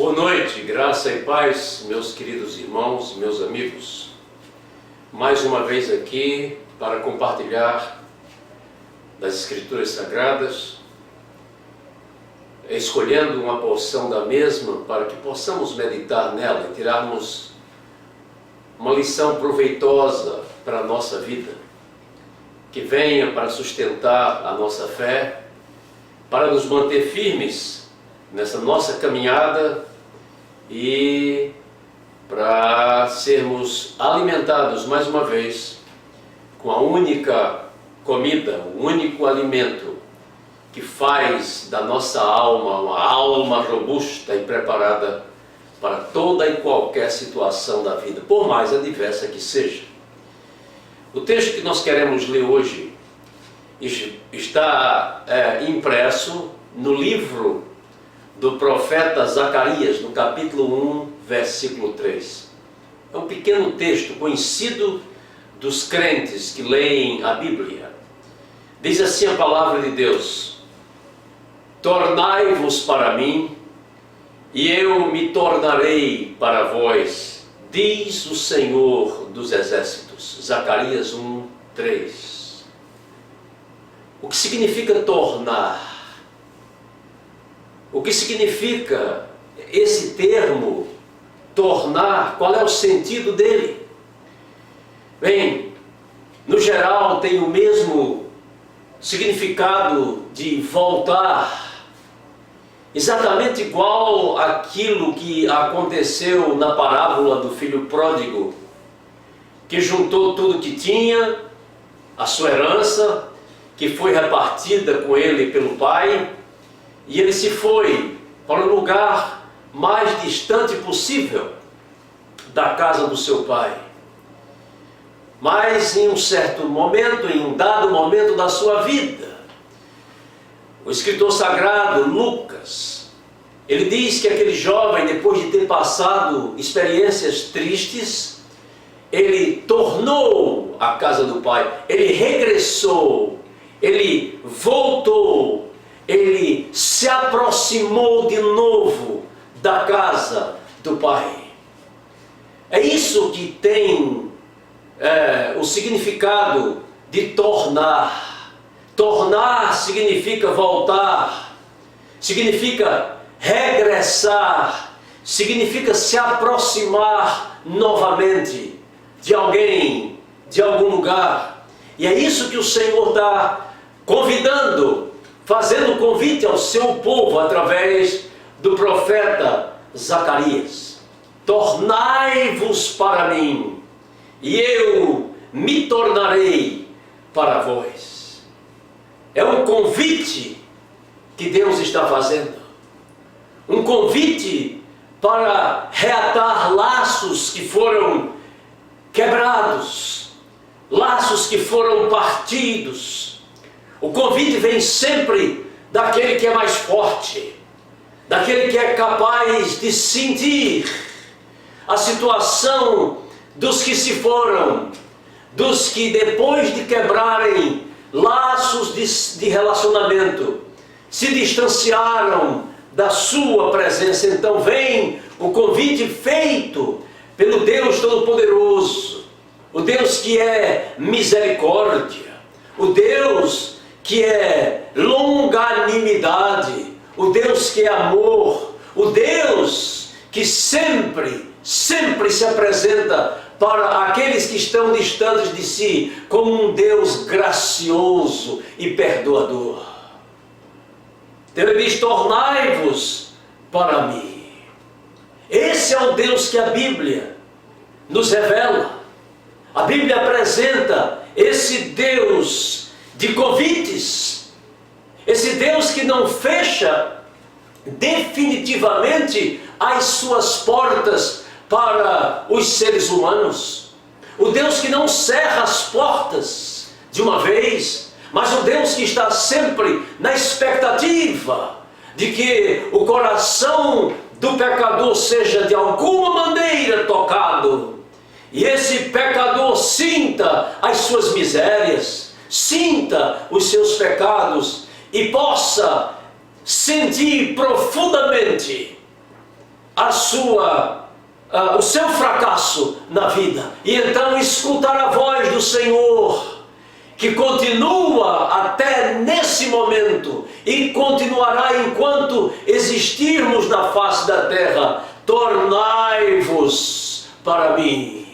Boa noite, graça e paz, meus queridos irmãos, meus amigos. Mais uma vez aqui para compartilhar das Escrituras Sagradas, escolhendo uma porção da mesma para que possamos meditar nela e tirarmos uma lição proveitosa para a nossa vida, que venha para sustentar a nossa fé, para nos manter firmes nessa nossa caminhada e para sermos alimentados mais uma vez com a única comida, o único alimento que faz da nossa alma uma alma robusta e preparada para toda e qualquer situação da vida, por mais adversa que seja. O texto que nós queremos ler hoje está impresso no livro do profeta Zacarias, no capítulo 1, versículo 3. É um pequeno texto conhecido dos crentes que leem a Bíblia. Diz assim a palavra de Deus: tornai-vos para mim, e eu me tornarei para vós, diz o Senhor dos Exércitos. Zacarias 1, 3. O que significa tornar? O que significa esse termo, tornar? Qual é o sentido dele? Bem, no geral tem o mesmo significado de voltar, exatamente igual àquilo que aconteceu na parábola do filho pródigo, que juntou tudo que tinha, a sua herança, que foi repartida com ele pelo pai, e ele se foi para o lugar mais distante possível da casa do seu pai. Mas em um certo momento, em um dado momento da sua vida, o escritor sagrado Lucas, ele diz que aquele jovem, depois de ter passado experiências tristes, ele tornou à casa do pai, ele regressou, ele voltou, ele se aproximou de novo da casa do pai. É isso que tem o significado de tornar. Tornar significa voltar, significa regressar, significa se aproximar novamente de alguém, de algum lugar. E é isso que o Senhor está convidando, fazendo convite ao seu povo através do profeta Zacarias. Tornai-vos para mim, e eu me tornarei para vós. É um convite que Deus está fazendo. Um convite para reatar laços que foram quebrados, laços que foram partidos. O convite vem sempre daquele que é mais forte, daquele que é capaz de sentir a situação dos que se foram, dos que depois de quebrarem laços de relacionamento, se distanciaram da sua presença. Então vem o convite feito pelo Deus Todo-Poderoso, o Deus que é misericórdia, o Deus que é longanimidade, o Deus que é amor, o Deus que sempre se apresenta para aqueles que estão distantes de si como um Deus gracioso e perdoador. Então ele diz: tornai-vos para mim. Esse é o Deus que a Bíblia nos revela. A Bíblia apresenta esse Deus de convites, esse Deus que não fecha definitivamente as suas portas para os seres humanos, o Deus que não cerra as portas de uma vez, mas o Deus que está sempre na expectativa de que o coração do pecador seja de alguma maneira tocado, e esse pecador sinta as suas misérias, sinta os seus pecados e possa sentir profundamente o seu fracasso na vida. E então escutar a voz do Senhor, que continua até nesse momento e continuará enquanto existirmos na face da terra. Tornai-vos para mim.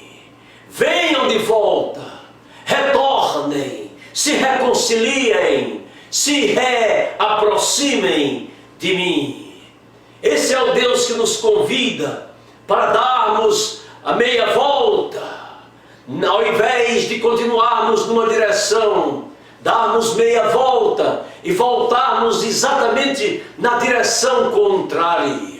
Venham de volta, retornem, se reconciliem, se reaproximem de mim. Esse é o Deus que nos convida para darmos a meia volta, ao invés de continuarmos numa direção, darmos meia volta e voltarmos exatamente na direção contrária.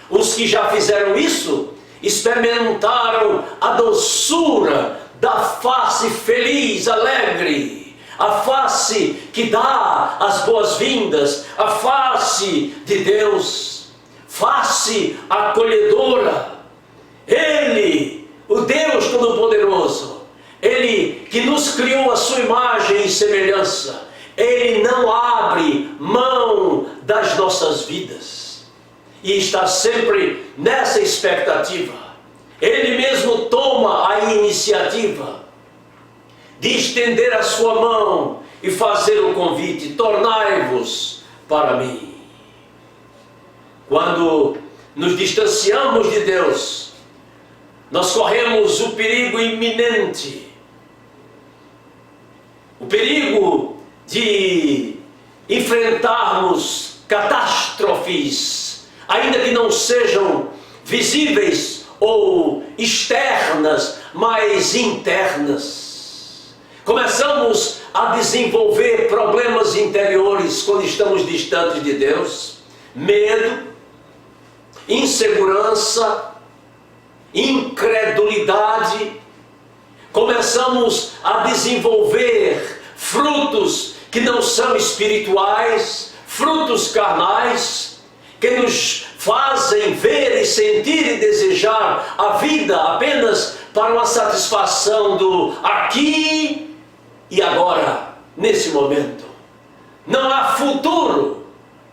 Os que já fizeram isso experimentaram a doçura da face feliz, alegre, a face que dá as boas-vindas, a face de Deus, face acolhedora. Ele, o Deus Todo-Poderoso, Ele que nos criou a sua imagem e semelhança, Ele não abre mão das nossas vidas e está sempre nessa expectativa. Ele mesmo toma a iniciativa de estender a sua mão e fazer o convite: tornai-vos para mim. Quando nos distanciamos de Deus, nós corremos o perigo iminente, o perigo de enfrentarmos catástrofes, ainda que não sejam visíveis ou externas, mas internas. Começamos a desenvolver problemas interiores quando estamos distantes de Deus: medo, insegurança, incredulidade. Começamos a desenvolver frutos que não são espirituais, frutos carnais, que nos fazem ver e sentir e desejar a vida apenas para uma satisfação do aqui e agora, nesse momento. Não há futuro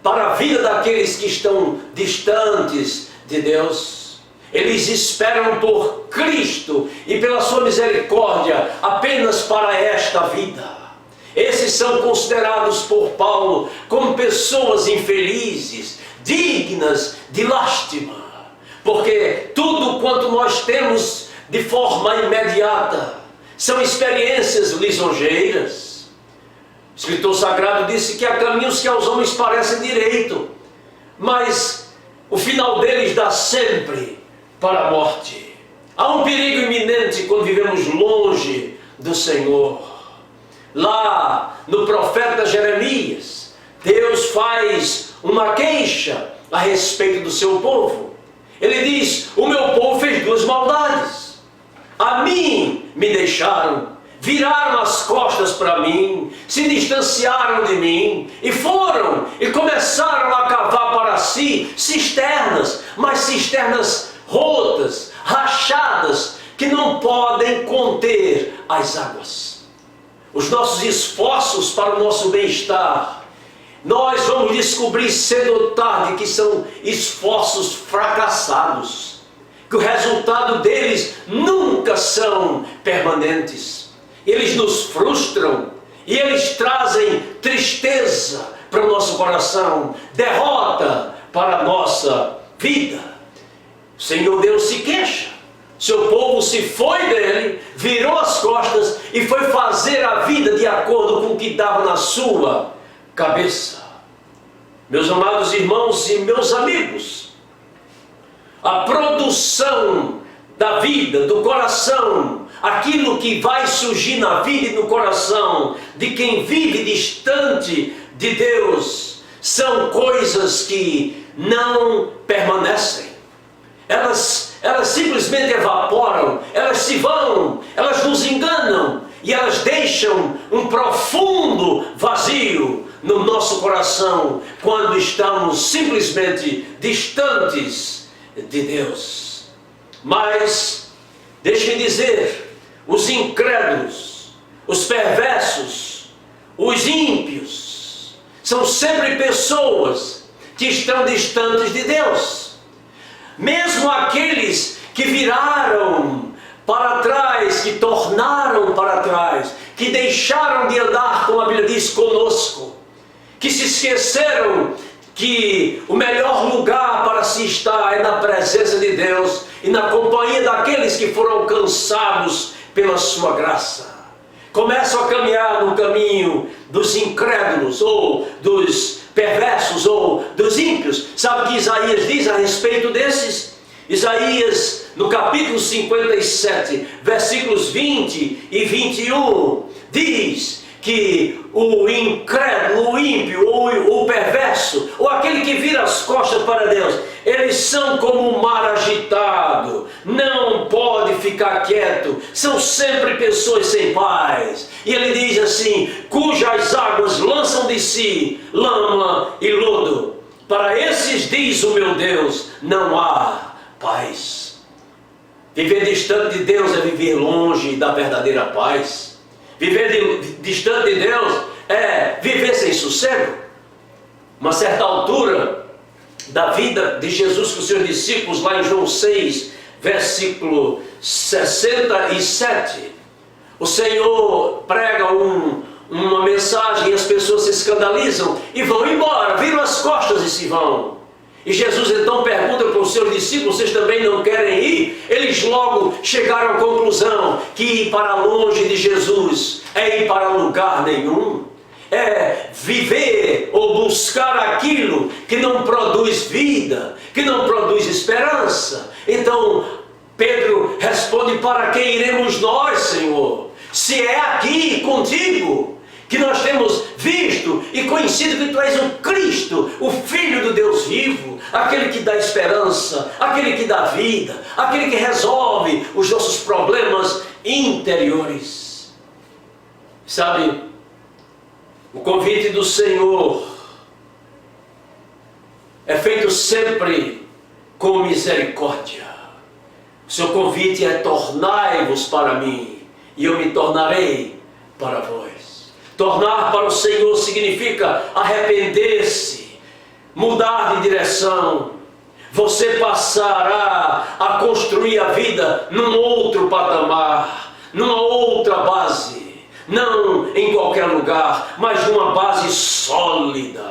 para a vida daqueles que estão distantes de Deus. Eles esperam por Cristo e pela sua misericórdia apenas para esta vida. Esses são considerados por Paulo como pessoas infelizes, dignas de lástima, porque tudo quanto nós temos de forma imediata são experiências lisonjeiras. O escritor sagrado disse que há caminhos que aos homens parecem direito, mas o final deles dá sempre para a morte. Há um perigo iminente quando vivemos longe do Senhor. Lá no profeta Jeremias, Deus faz uma queixa a respeito do seu povo. Ele diz: o meu povo fez duas maldades. A mim me deixaram, viraram as costas para mim, se distanciaram de mim e foram e começaram a cavar para si cisternas, mas cisternas rotas, rachadas, que não podem conter as águas. Os nossos esforços para o nosso bem-estar, nós vamos descobrir cedo ou tarde que são esforços fracassados, que o resultado deles nunca são permanentes. Eles nos frustram e eles trazem tristeza para o nosso coração, derrota para a nossa vida. O Senhor Deus se queixa. Seu povo se foi dele, virou as costas e foi fazer a vida de acordo com o que dava na sua cabeça. Meus amados irmãos e meus amigos, a produção da vida, do coração, aquilo que vai surgir na vida e no coração de quem vive distante de Deus, são coisas que não permanecem. Elas simplesmente evaporam, elas se vão, elas nos enganam e elas deixam um profundo vazio no nosso coração quando estamos simplesmente distantes de Deus. Mas, deixe-me dizer, os incrédulos, os perversos, os ímpios, são sempre pessoas que estão distantes de Deus. mesmo aqueles que viraram para trás, que tornaram para trás, que deixaram de andar, como a Bíblia diz, conosco, que se esqueceram que o melhor lugar para se estar é na presença de Deus e na companhia daqueles que foram alcançados pela sua graça. Começam a caminhar no caminho dos incrédulos, ou dos perversos, ou dos ímpios. Sabe o que Isaías diz a respeito desses? Isaías, no capítulo 57, versículos 20 e 21, diz que o incrédulo, o ímpio, ou o perverso, ou aquele que vira as costas para Deus, eles são como um mar agitado, não pode ficar quieto, são sempre pessoas sem paz. E ele diz assim: cujas águas lançam de si lama e lodo. Para esses, diz o meu Deus, não há paz. Viver distante de Deus é viver longe da verdadeira paz. Viver distante de Deus é viver sem sossego. Uma certa altura da vida de Jesus com os seus discípulos, lá em João 6, versículo 67, o Senhor prega uma mensagem e as pessoas se escandalizam e vão embora, viram as costas e se vão. E Jesus então pergunta para os seus discípulos: vocês também não querem ir? Eles logo chegaram à conclusão que ir para longe de Jesus é ir para lugar nenhum, é viver ou buscar aquilo que não produz vida, que não produz esperança. Então Pedro responde: para quem iremos nós, Senhor? Se é aqui contigo que nós temos visto e conhecido que Tu és o Cristo, o Filho do Deus vivo, aquele que dá esperança, aquele que dá vida, aquele que resolve os nossos problemas interiores. Sabe, o convite do Senhor é feito sempre com misericórdia. O seu convite é: tornai-vos para mim, e eu me tornarei para vós. Tornar para o Senhor significa arrepender-se, mudar de direção. Você passará a construir a vida num outro patamar, numa outra base, não em qualquer lugar, mas numa base sólida.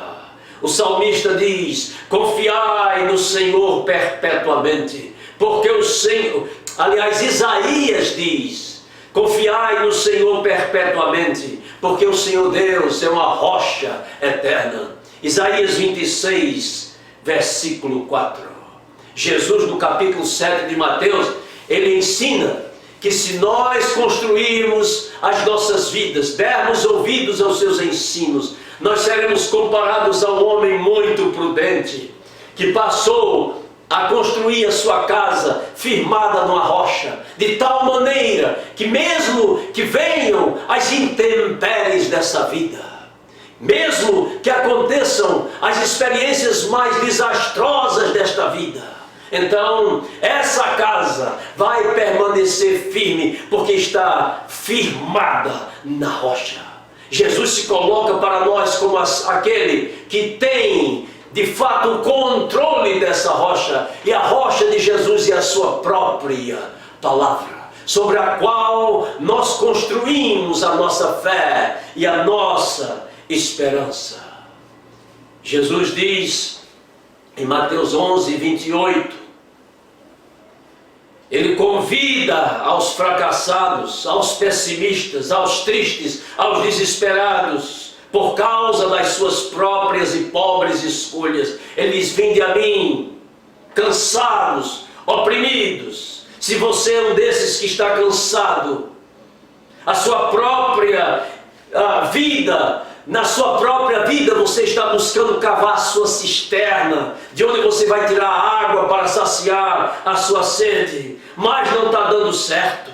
O salmista diz: confiai no Senhor perpetuamente, porque o Senhor, aliás, Isaías diz: confiai no Senhor perpetuamente, porque o Senhor Deus é uma rocha eterna. Isaías 26, versículo 4. Jesus, no capítulo 7 de Mateus, ele ensina que se nós construirmos as nossas vidas, dermos ouvidos aos seus ensinos, nós seremos comparados a um homem muito prudente, que passou a construir a sua casa firmada numa rocha, de tal maneira que mesmo que venham as intempéries dessa vida, mesmo que aconteçam as experiências mais desastrosas desta vida, então essa casa vai permanecer firme, porque está firmada na rocha. Jesus se coloca para nós como aquele que tem de fato o controle dessa rocha, e a rocha de Jesus é a sua própria palavra, sobre a qual nós construímos a nossa fé e a nossa esperança. Jesus diz em Mateus 11, 28, ele convida aos fracassados, aos pessimistas, aos tristes, aos desesperados, por causa das suas próprias e pobres escolhas. Ele diz: vinde a mim, cansados, oprimidos. Se você é um desses que está cansado, a sua própria vida, na sua própria vida você está buscando cavar a sua cisterna, de onde você vai tirar água para saciar a sua sede, mas não está dando certo.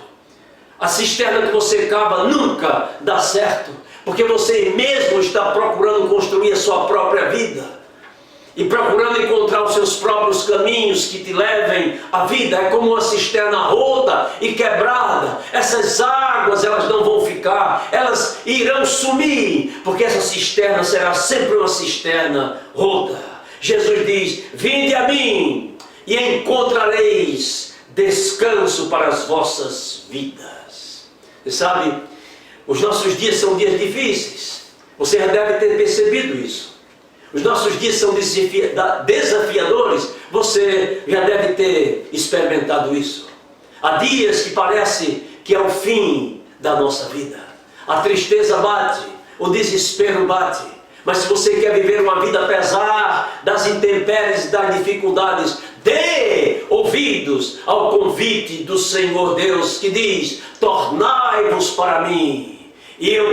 A cisterna que você cava nunca dá certo, porque você mesmo está procurando construir a sua própria vida e procurando encontrar os seus próprios caminhos que te levem à vida. É como uma cisterna rota e quebrada. Essas águas, elas não vão ficar, elas irão sumir, porque essa cisterna será sempre uma cisterna rota. Jesus diz: vinde a mim, e encontrareis descanso para as vossas vidas. Você sabe, os nossos dias são dias difíceis. Você já deve ter percebido isso. Os nossos dias são desafiadores. Você já deve ter experimentado isso. Há dias que parece que é o fim da nossa vida. A tristeza bate, o desespero bate. Mas se você quer viver uma vida apesar das intempéries e das dificuldades, dê ouvidos ao convite do Senhor Deus, que diz: tornai-vos para mim, e eu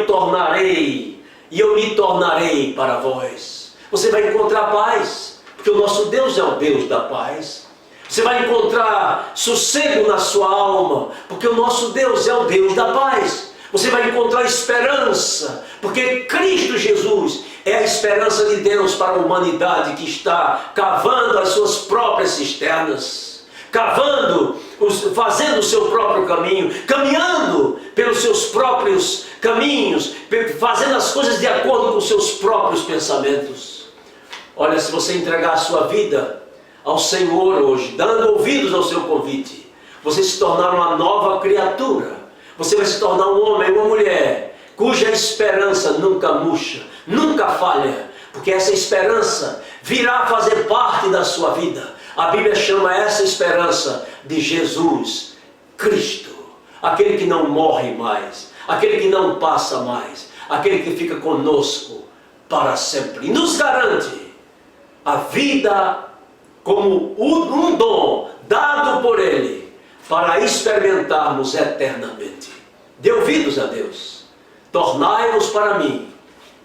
me tornarei para vós. Você vai encontrar paz, porque o nosso Deus é o Deus da paz. Você vai encontrar sossego na sua alma, porque o nosso Deus é o Deus da paz. Você vai encontrar esperança, porque Cristo Jesus é a esperança de Deus para a humanidade que está cavando as suas próprias cisternas, fazendo o seu próprio caminho, caminhando pelos seus próprios caminhos, fazendo as coisas de acordo com os seus próprios pensamentos. Olha, se você entregar a sua vida ao Senhor hoje, dando ouvidos ao seu convite, você se tornar uma nova criatura. Você vai se tornar um homem, uma mulher, cuja esperança nunca murcha, nunca falha, porque essa esperança virá fazer parte da sua vida. A Bíblia chama essa esperança de Jesus Cristo, aquele que não morre mais, aquele que não passa mais, aquele que fica conosco para sempre. E nos garante a vida como um dom dado por Ele, para experimentarmos eternamente. Dê ouvidos a Deus. Tornai-vos para mim,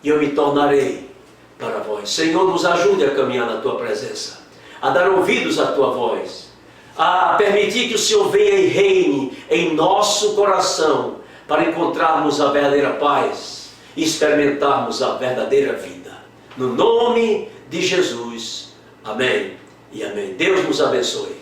e eu me tornarei para vós. Senhor, nos ajude a caminhar na Tua presença, a dar ouvidos à Tua voz, a permitir que o Senhor venha e reine em nosso coração, para encontrarmos a verdadeira paz e experimentarmos a verdadeira vida. No nome de Jesus. Amém e amém. Deus nos abençoe.